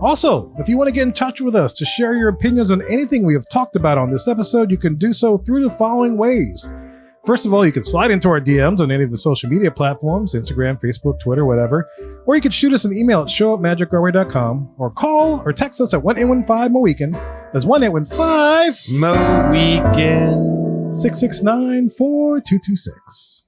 Also, if you want to get in touch with us to share your opinions on anything we have talked about on this episode, you can do so through the following ways. First of all, you can slide into our DMs on any of the social media platforms, Instagram, Facebook, Twitter, whatever. Or you can shoot us an email at show@magicourway.com or call or text us at 1-815-MOWEEKEND. That's 1-815 MOWEEKEND 669-4226.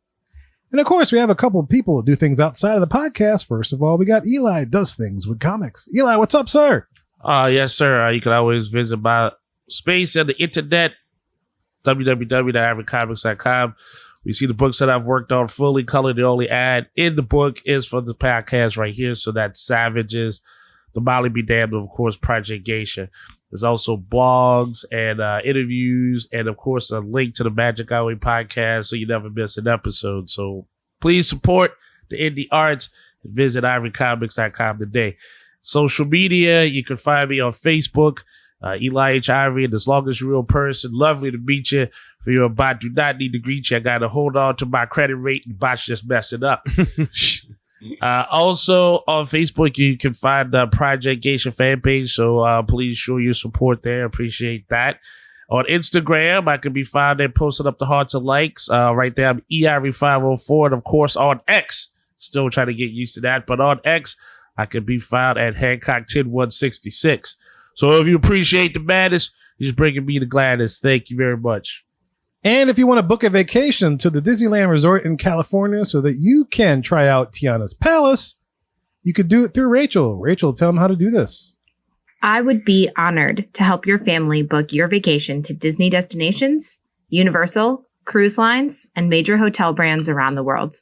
And of course, we have a couple of people who do things outside of the podcast. First of all, we got Eli does things with comics. Eli, what's up, sir? Yes, sir. You can always visit my space at the internet, www.avidcomics.com. We see the books that I've worked on fully colored. The only ad in the book is for the podcast right here. So that's Savages, The Molly Be Damned, and of course, Project Geisha. There's also blogs and interviews, and of course, a link to the Magic Our Way podcast so you never miss an episode. So please support the indie arts and visit ivorycomics.com today. Social media, you can find me on Facebook, Eli H. Ivory, and as long as you're a real person, lovely to meet you. For your bot, do not need to greet you. I got to hold on to my credit rate, and bots just mess it up. Also on Facebook, you can find the Project Geisha fan page. So please show your support there. Appreciate that. On Instagram, I can be found there posting up the hearts and likes. Right there, I'm EIV504. And of course, on X, still trying to get used to that. But on X, I can be found at Hancock10166. So if you appreciate the madness, you're just bringing me the gladness. Thank you very much. And if you want to book a vacation to the Disneyland Resort in California so that you can try out Tiana's Palace, you could do it through Rachel. Rachel, tell them how to do this. I would be honored to help your family book your vacation to Disney destinations, Universal, cruise lines, and major hotel brands around the world.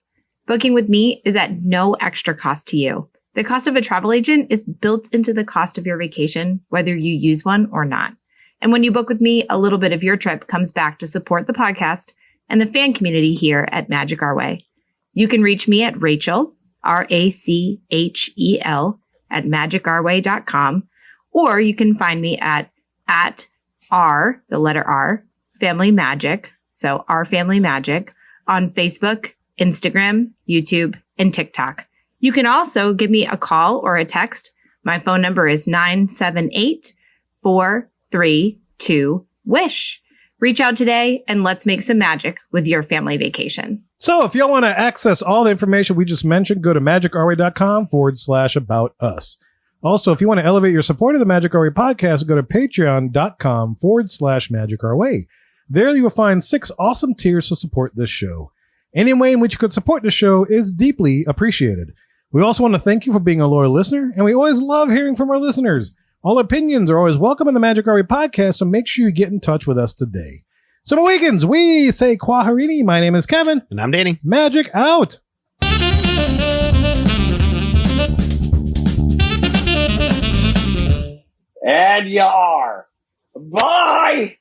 Booking with me is at no extra cost to you. The cost of a travel agent is built into the cost of your vacation, whether you use one or not. And when you book with me, a little bit of your trip comes back to support the podcast and the fan community here at Magic Our Way. You can reach me at Rachel, Rachel, at magicourway.com, or you can find me at R, the letter R, Family Magic, so Our Family Magic, on Facebook, Instagram, YouTube, and TikTok. You can also give me a call or a text. My phone number is 978-432-WISH. Reach out today and let's make some magic with your family vacation. So if y'all want to access all the information we just mentioned, go to magicourway.com/about us. Also, if you want to elevate your support of the Magic Our Way podcast, go to patreon.com/magicourway. There you will find 6 awesome tiers to support this show. Any way in which you could support the show is deeply appreciated. We also want to thank you for being a loyal listener, and we always love hearing from our listeners. All opinions are always welcome in the Magic Our Way podcast, so make sure you get in touch with us today. So, Mohicans, we say Kwaharini. My name is Kevin. And I'm Danny. Magic out. And you are. Bye!